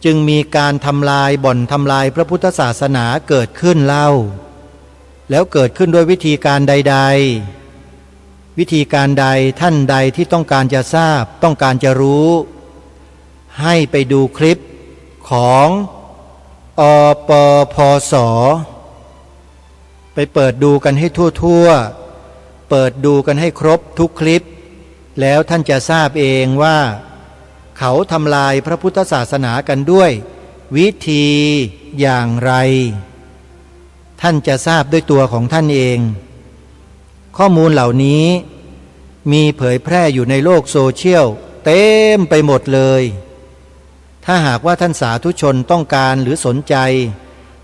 จึงมีการทำลายบ่อนทำลายพระพุทธศาสนาเกิดขึ้นเล่าแล้วเกิดขึ้นด้วยวิธีการใดๆวิธีการใดท่านใดที่ต้องการจะทราบต้องการจะรู้ให้ไปดูคลิปของอปพส.ไปเปิดดูกันให้ทั่วๆเปิดดูกันให้ครบทุกคลิปแล้วท่านจะทราบเองว่าเขาทำลายพระพุทธศาสนากันด้วยวิธีอย่างไรท่านจะทราบด้วยตัวของท่านเองข้อมูลเหล่านี้มีเผยแพร่อยู่ในโลกโซเชียลเต็มไปหมดเลยถ้าหากว่าท่านสาธุชนต้องการหรือสนใจ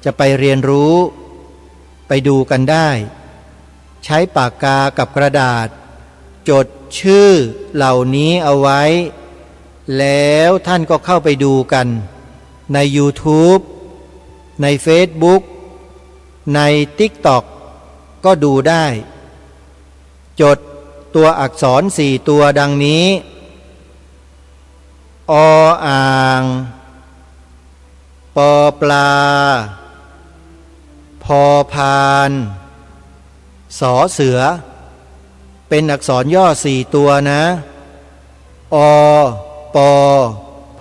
จะไปเรียนรู้ไปดูกันได้ใช้ปากกากับกระดาษจดชื่อเหล่านี้เอาไว้แล้วท่านก็เข้าไปดูกันใน YouTube ใน Facebook ใน TikTok ก็ดูได้จดตัวอักษร4ตัวดังนี้ออ่างปอปลาพอพานสอเสือเป็นอักษรย่อ4ตัวนะอปอ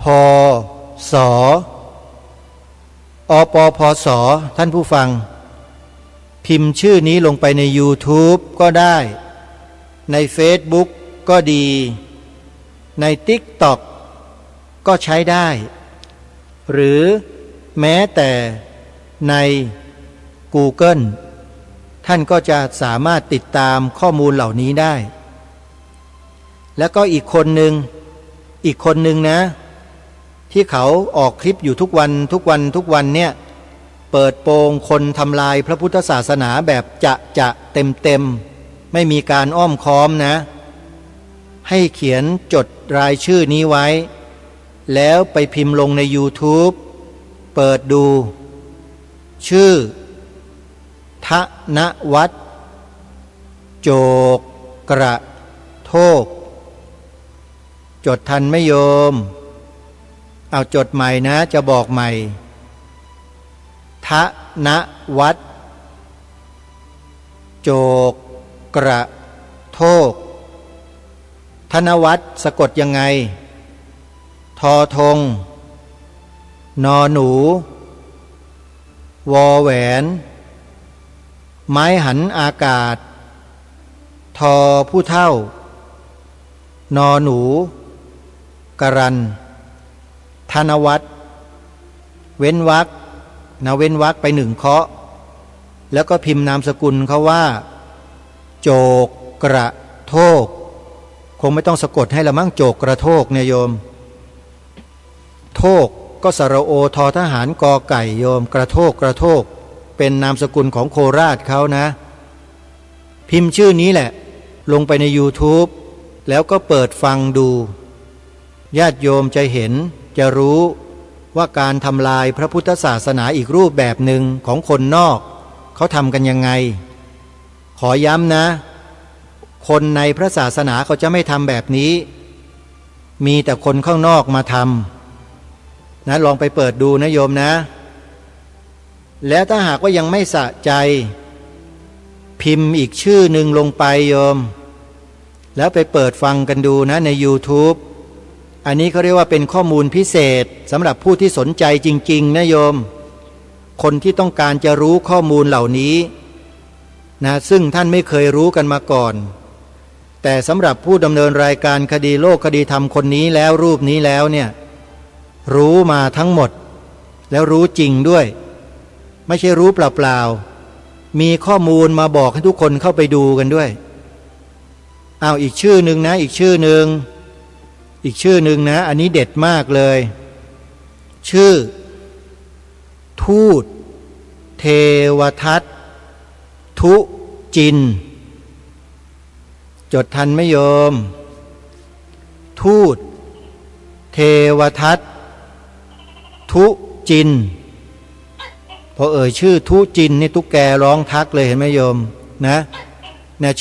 พอสอ อปพสท่านผู้ฟังพิมพ์ชื่อนี้ลงไปใน YouTube ก็ได้ใน Facebook ก็ดีใน TikTok ก็ใช้ได้หรือแม้แต่ใน Google ท่านก็จะสามารถติดตามข้อมูลเหล่านี้ได้แล้วก็อีกคนหนึ่งนะที่เขาออกคลิปอยู่ทุกวันเนี่ยเปิดโปงคนทำลายพระพุทธศาสนาแบบจะเต็มไม่มีการอ้อมค้อมนะให้เขียนจดรายชื่อนี้ไว้แล้วไปพิมพ์ลงใน YouTube เปิดดูชื่อธนวัฒน์โจกระโทกจดทันไหมโยมเอาจดใหม่นะจะบอกใหม่ธนวัฒน์โจกระโทกธนวัฒน์สะกดยังไงทอธงนอหนูวอแหวนไม้หันอากาศทอผู้เท่านอหนูกรันธนวัฒน์เว้นวรรคนะเว้นวรรคไปหนึ่งเคาะแล้วก็พิมพ์นามสกุลเขาว่าโจกระโทกคงไม่ต้องสะกดให้ละมั่งโจกกระโทกเนี่ยโยมโทกก็สระโอทอทหารกอไก่โยมกระโทกเป็นนามสกุลของโคราชเขานะพิมพ์ชื่อนี้แหละลงไปใน YouTube แล้วก็เปิดฟังดูญาติโยมจะเห็นจะรู้ว่าการทำลายพระพุทธศาสนาอีกรูปแบบหนึ่งของคนนอกเขาทำกันยังไงขอย้ำนะคนในพระศาสนาเขาจะไม่ทำแบบนี้มีแต่คนข้างนอกมาทำนะลองไปเปิดดูนะโยมนะแล้วถ้าหากว่ายังไม่สะใจพิมพ์อีกชื่อหนึ่งลงไปโยมแล้วไปเปิดฟังกันดูนะใน YouTube อันนี้เขาเรียกว่าเป็นข้อมูลพิเศษสำหรับผู้ที่สนใจจริงๆนะโยมคนที่ต้องการจะรู้ข้อมูลเหล่านี้นะซึ่งท่านไม่เคยรู้กันมาก่อนแต่สำหรับผู้ดำเนินรายการคดีโลกคดีธรรมคนนี้แล้วรูปนี้แล้วเนี่ยรู้มาทั้งหมดแล้วรู้จริงด้วยไม่ใช่รู้เปล่าๆมีข้อมูลมาบอกให้ทุกคนเข้าไปดูกันด้วยเอาอีกชื่อหนึ่งนะอีกชื่อหนึ่งนะอันนี้เด็ดมากเลยชื่อทูตเทวทัตทุจินจดทันไหมโยมทูตเทวทัตทุจินพอชื่อทุจินนี่ตุ๊กแกร้องทักเลยเห็นไหมโยมนะ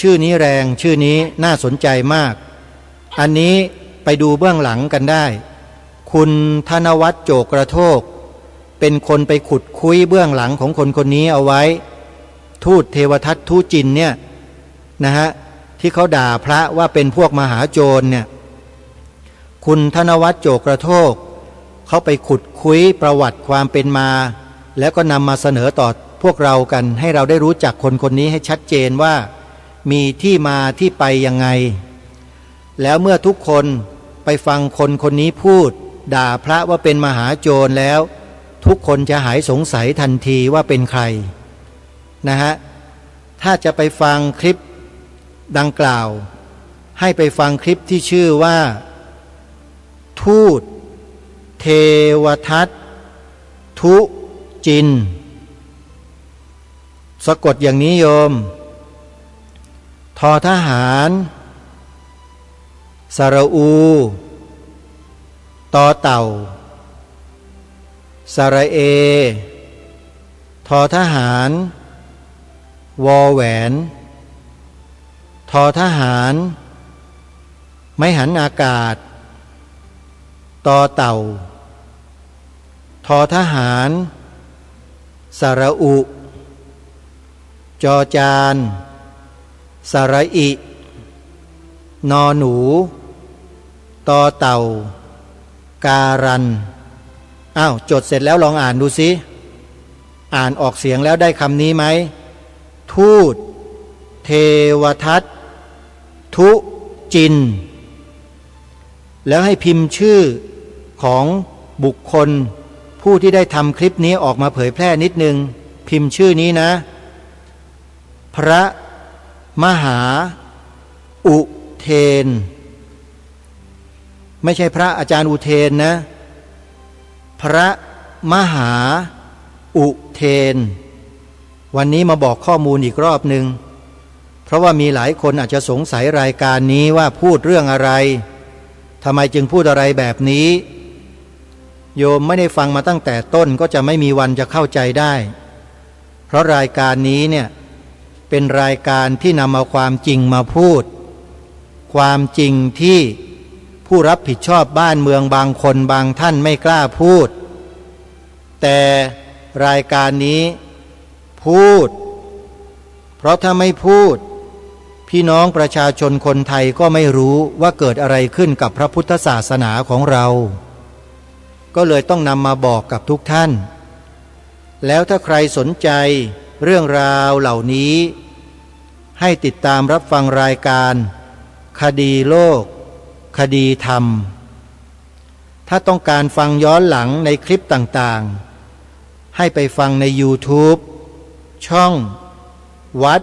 ชื่อนี้แรงชื่อนี้น่าสนใจมากอันนี้ไปดูเบื้องหลังกันได้คุณธนวัฒน์โจกระโทกเป็นคนไปขุดคุยเบื้องหลังของคนคนนี้เอาไว้ทูตเทวทัตทุจินเนี่ยนะฮะที่เขาด่าพระว่าเป็นพวกมหาโจรเนี่ยคุณธนวัฒน์โจกระโทกเขาไปขุดคุยประวัติความเป็นมาแล้วก็นำมาเสนอต่อพวกเรากันให้เราได้รู้จักคนคนนี้ให้ชัดเจนว่ามีที่มาที่ไปยังไงแล้วเมื่อทุกคนไปฟังคนคนนี้พูดด่าพระว่าเป็นมหาโจรแล้วทุกคนจะหายสงสัยทันทีว่าเป็นใครนะฮะถ้าจะไปฟังคลิปดังกล่าวให้ไปฟังคลิปที่ชื่อว่าทูตเทวทัตทุจินสะกดอย่างนี้โยมทอทหารสระอูตอเต่าสระเอทอทหารวอแหวนทอทหารไม้หันอากาศตอเต่าทอทหารสระอุจอจานสระอินอหนูตอเต่าการันอ้าวจดเสร็จแล้วลองอ่านดูสิ อ่านออกเสียงแล้วได้คำนี้ไหมทูตเทวทัตทุจินแล้วให้พิมพ์ชื่อของบุคคลผู้ที่ได้ทำคลิปนี้ออกมาเผยแพร่นิดนึงพิมพ์ชื่อนี้นะพระมหาอุเทนไม่ใช่พระอาจารย์อุเทนนะพระมหาอุเทนวันนี้มาบอกข้อมูลอีกรอบหนึ่งเพราะว่ามีหลายคนอาจจะสงสัยรายการนี้ว่าพูดเรื่องอะไรทำไมจึงพูดอะไรแบบนี้โยมไม่ได้ฟังมาตั้งแต่ต้นก็จะไม่มีวันจะเข้าใจได้เพราะรายการนี้เนี่ยเป็นรายการที่นำเอาความจริงมาพูดความจริงที่ผู้รับผิดชอบบ้านเมืองบางคนบางท่านไม่กล้าพูดแต่รายการนี้พูดเพราะถ้าไม่พูดพี่น้องประชาชนคนไทยก็ไม่รู้ว่าเกิดอะไรขึ้นกับพระพุทธศาสนาของเราก็เลยต้องนำมาบอกกับทุกท่านแล้วถ้าใครสนใจเรื่องราวเหล่านี้ให้ติดตามรับฟังรายการคดีโลกคดีธรรมถ้าต้องการฟังย้อนหลังในคลิปต่างๆให้ไปฟังใน YouTube ช่องวัด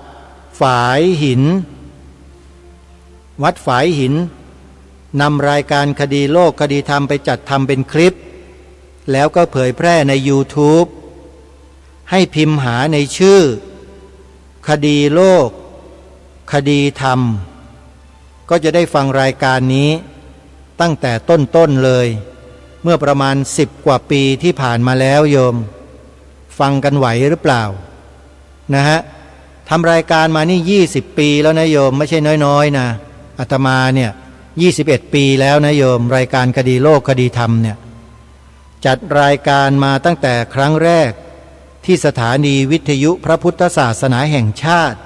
ฝายหินวัดฝายหินนำรายการคดีโลกคดีธรรมไปจัดทำเป็นคลิปแล้วก็เผยแพร่ใน YouTube ให้พิมพ์หาในชื่อคดีโลกคดีธรรมก็จะได้ฟังรายการนี้ตั้งแต่ต้นๆเลยเมื่อประมาณ10 กว่าปีที่ผ่านมาแล้วโยมฟังกันไหวหรือเปล่านะฮะทำรายการมานี่20 ปีแล้วนะโยมไม่ใช่น้อยๆนะอาตมาเนี่ย21 ปีแล้วนะโยมรายการคดีโลกคดีธรรมเนี่ยจัดรายการมาตั้งแต่ครั้งแรกที่สถานีวิทยุพระพุทธศาสนาแห่งชาติ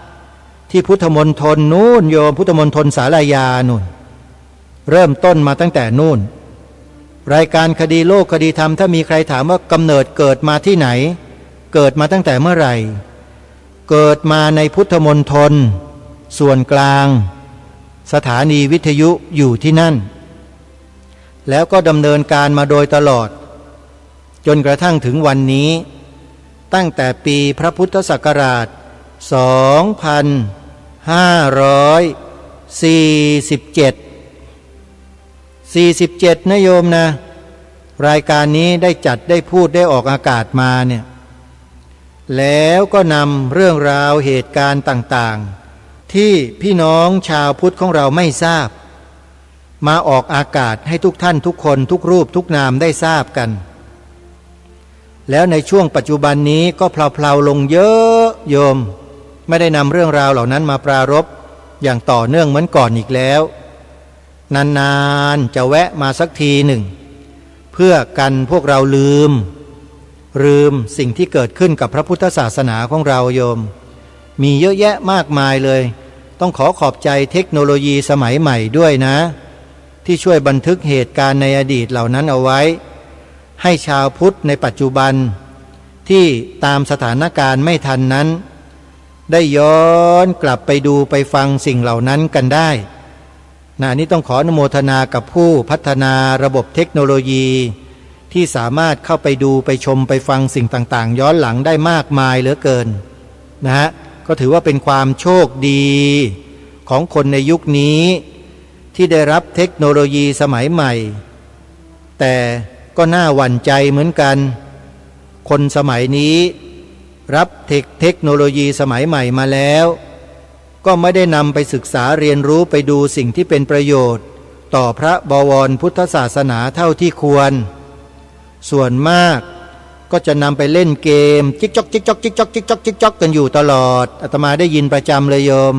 ที่พุทธมณฑลนู่นโยมพุทธมณฑลสารยานู่นเริ่มต้นมาตั้งแต่นู่นรายการคดีโลกคดีธรรมถ้ามีใครถามว่ากำเนิดเกิดมาที่ไหนเกิดมาตั้งแต่เมื่อไหร่เกิดมาในพุทธมณฑลส่วนกลางสถานีวิทยุอยู่ที่นั่นแล้วก็ดำเนินการมาโดยตลอดจนกระทั่งถึงวันนี้ตั้งแต่ปีพระพุทธศักราช2547นะโยมนะรายการนี้ได้จัดได้พูดได้ออกอากาศมาเนี่ยแล้วก็นำเรื่องราวเหตุการณ์ต่างๆที่พี่น้องชาวพุทธของเราไม่ทราบมาออกอากาศให้ทุกท่านทุกคนทุกรูปทุกนามได้ทราบกันแล้วในช่วงปัจจุบันนี้ก็เพลาๆลงเยอะโยมไม่ได้นำเรื่องราวเหล่านั้นมาปรารภอย่างต่อเนื่องเหมือนก่อนอีกแล้วนานๆจะแวะมาสักทีหนึ่งเพื่อกันพวกเราลืมสิ่งที่เกิดขึ้นกับพระพุทธศาสนาของเราโยมมีเยอะแยะมากมายเลยต้องขอบใจเทคโนโลยีสมัยใหม่ด้วยนะที่ช่วยบันทึกเหตุการณ์ในอดีตเหล่านั้นเอาไว้ให้ชาวพุทธในปัจจุบันที่ตามสถานการณ์ไม่ทันนั้นได้ย้อนกลับไปดูไปฟังสิ่งเหล่านั้นกันได้นี่ต้องขออนุโมทนากับผู้พัฒนาระบบเทคโนโลยีที่สามารถเข้าไปดูไปชมไปฟังสิ่งต่างๆย้อนหลังได้มากมายเหลือเกินนะฮะก็ถือว่าเป็นความโชคดีของคนในยุคนี้ที่ได้รับเทคโนโลยีสมัยใหม่แต่ก็น่าหวั่นใจเหมือนกันคนสมัยนี้รับเทคโนโลยีสมัยใหม่มาแล้วก็ไม่ได้นำไปศึกษาเรียนรู้ไปดูสิ่งที่เป็นประโยชน์ต่อพระบวรพุทธศาสนาเท่าที่ควรส่วนมากก็จะนำไปเล่นเกมจิ๊กจ๊อกจิ๊กจ๊อกจิ๊กจ๊อกจิ๊กจ๊อกจิ๊กจ๊อกกันอยู่ตลอดอาตมาได้ยินประจำเลยโยม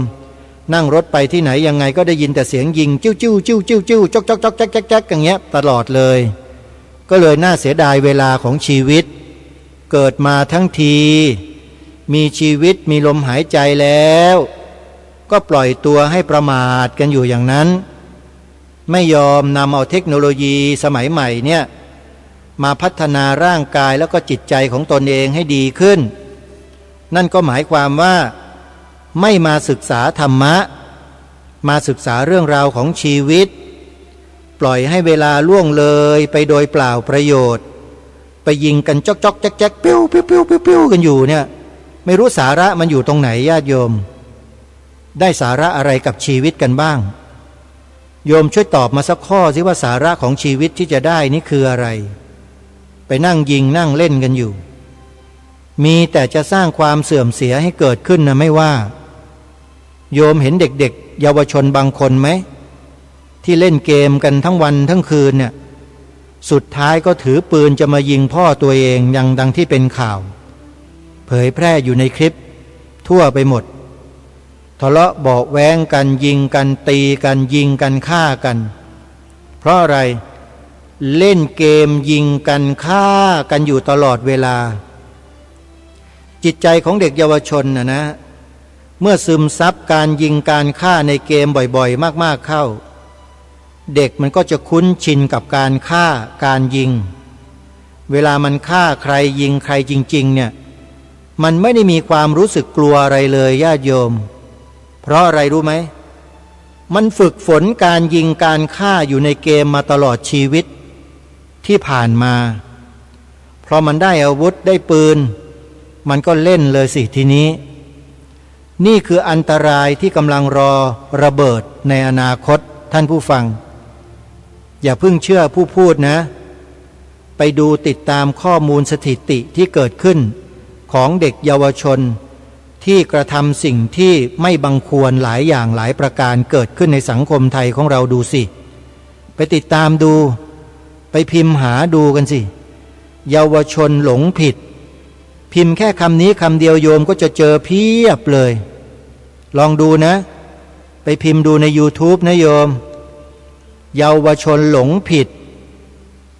นั่งรถไปที่ไหนยังไงก็ได้ยินแต่เสียงยิงจิ้วจิ้วจิ้วจิ้วจิ้วจ๊อกจ๊อกจ๊อกแจ๊กแจ๊กแจ๊กอย่างเงี้ยตลอดเลยก็เลยน่าเสียดายเวลาของชีวิตเกิดมาทั้งทีมีชีวิตมีลมหายใจแล้วก็ปล่อยตัวให้ประมาทกันอยู่อย่างนั้นไม่ยอมนำเอาเทคโนโลยีสมัยใหม่เนี่ย มาพัฒนาร่างกายแล้วก็จิตใจของตนเองให้ดีขึ้นนั่นก็หมายความว่าไม่มาศึกษาธรรมะมาศึกษาเรื่องราวของชีวิตปล่อยให้เวลาล่วงเลยไปโดยเปล่าประโยชน์ไปยิงกันจ๊อกจ๊อกแจ๊กแจ๊กปิ้วปิ้วปิ้วปิ้วปิ้วกันอยู่เนี่ยไม่รู้สาระมันอยู่ตรงไหนญาติโยมได้สาระอะไรกับชีวิตกันบ้างโยมช่วยตอบมาสักข้อสิว่าสาระของชีวิตที่จะได้นี่คืออะไรไปนั่งยิงนั่งเล่นกันอยู่มีแต่จะสร้างความเสื่อมเสียให้เกิดขึ้นนะไม่ว่าโยมเห็นเด็กๆเยาวชนบางคนไหมที่เล่นเกมกันทั้งวันทั้งคืนเนี่ยสุดท้ายก็ถือปืนจะมายิงพ่อตัวเองอย่างดังที่เป็นข่าวเผยแพร่อยู่ในคลิปทั่วไปหมดทะเลาะเบาะแว้งกันยิงกันตีกันยิงกันฆ่ากันเพราะอะไรเล่นเกมยิงกันฆ่ากันอยู่ตลอดเวลาจิตใจของเด็กเยาวชนนะเมื่อซึมซับการยิงการฆ่าในเกมบ่อยๆมากๆเข้าเด็กมันก็จะคุ้นชินกับการฆ่าการยิงเวลามันฆ่าใครยิงใครจริงๆเนี่ยมันไม่ได้มีความรู้สึกกลัวอะไรเลยญาติโยมเพราะอะไรรู้ไหมมันฝึกฝนการยิงการฆ่าอยู่ในเกมมาตลอดชีวิตที่ผ่านมาเพราะมันได้อาวุธได้ปืนมันก็เล่นเลยสิทีนี้นี่คืออันตรายที่กำลังรอระเบิดในอนาคตท่านผู้ฟังอย่าเพิ่งเชื่อผู้พูดนะไปดูติดตามข้อมูลสถิติที่เกิดขึ้นของเด็กเยาวชนที่กระทำสิ่งที่ไม่บังควรหลายอย่างหลายประการเกิดขึ้นในสังคมไทยของเราดูสิไปติดตามดูไปพิมพ์หาดูกันสิเยาวชนหลงผิดพิมพ์แค่คำนี้คำเดียวโยมก็จะเจอเพียบเลยลองดูนะไปพิมพ์ดูใน YouTube นะโยมเยาวชนหลงผิด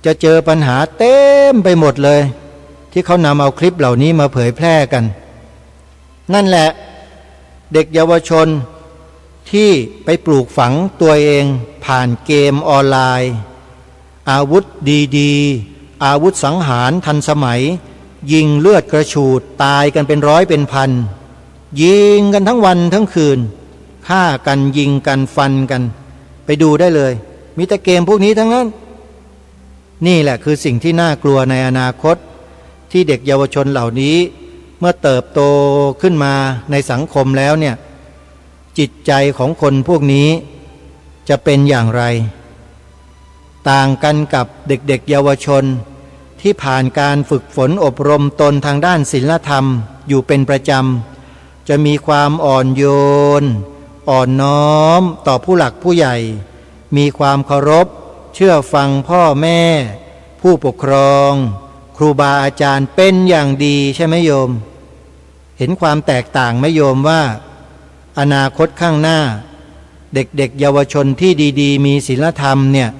จะเจอปัญหาเต็มไปหมดเลยที่เขานำเอาคลิปเหล่านี้มาเผยแพร่กันนั่นแหละเด็กเยาวชนที่ไปปลูกฝังตัวเองผ่านเกมออนไลน์อาวุธดีๆอาวุธสังหารทันสมัยยิงเลือดกระฉูดตายกันเป็นร้อยเป็นพันยิงกันทั้งวันทั้งคืนฆ่ากันยิงกันฟันกันไปดูได้เลยมีแต่เกมพวกนี้ทั้งนั้นนี่แหละคือสิ่งที่น่ากลัวในอนาคตที่เด็กเยาวชนเหล่านี้เมื่อเติบโตขึ้นมาในสังคมแล้วเนี่ยจิตใจของคนพวกนี้จะเป็นอย่างไรต่างกันกับเด็กๆเยาวชนที่ผ่านการฝึกฝนอบรมตนทางด้านศีลธรรมอยู่เป็นประจำจะมีความอ่อนโยนอ่อนน้อมต่อผู้หลักผู้ใหญ่มีความเคารพเชื่อฟังพ่อแม่ผู้ปกครองครูบาอาจารย์เป็นอย่างดีใช่ไหมโยมเห็นความแตกต่างไหมโยมว่าอนาคตข้างหน้าเด็กๆเยาวชนที่ดีๆมีศีลธรรมเนี่ย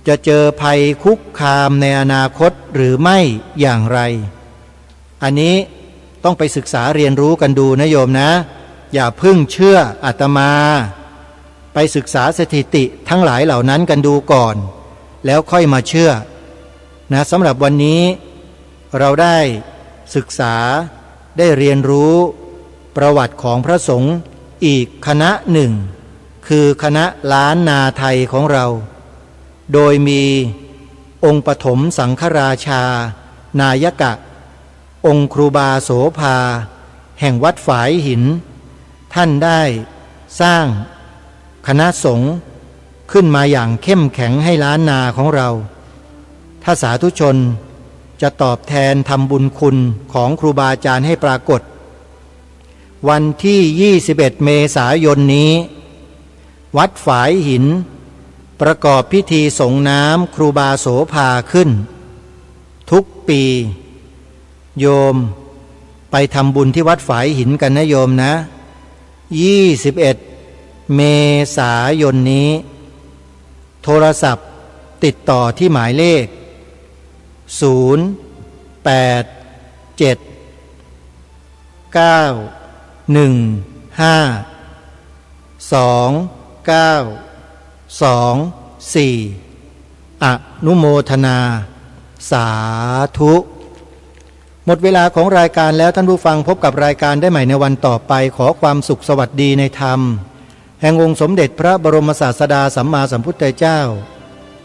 จะเจอภัยคุกคามในอนาคตหรือไม่อย่างไรอันนี้ต้องไปศึกษาเรียนรู้กันดูนะโยมนะอย่าพึ่งเชื่ออาตมาไปศึกษาสถิติทั้งหลายเหล่านั้นกันดูก่อนแล้วค่อยมาเชื่อนะสำหรับวันนี้เราได้ศึกษาได้เรียนรู้ประวัติของพระสงฆ์อีกคณะหนึ่งคือคณะล้านนาไทยของเราโดยมีองค์ปฐมสังฆราชานายกะองค์ครูบาโสภาแห่งวัดฝายหินท่านได้สร้างคณะสงฆ์ขึ้นมาอย่างเข้มแข็งให้ล้านนาของเราถ้าสาธุชนจะตอบแทนทำบุญคุณของครูบาอาจารย์ให้ปรากฏวันที่21เมษายนนี้วัดฝายหินประกอบพิธีส่งน้ำครูบาโสภาขึ้นทุกปีโยมไปทำบุญที่วัดฝายหินกันนะโยมนะ21เมษายนนี้โทรศัพท์ติดต่อที่หมายเลข0879152924อนุโมทนา สาธุหมดเวลาของรายการแล้วท่านผู้ฟังพบกับรายการได้ใหม่ในวันต่อไปขอความสุขสวัสดีในธรรมแห่งองค์สมเด็จพระบรมศาสดาสัมมาสัมพุทธเจ้า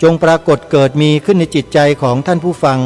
จงปรากฏเกิดมีขึ้นในจิตใจของท่านผู้ฟัง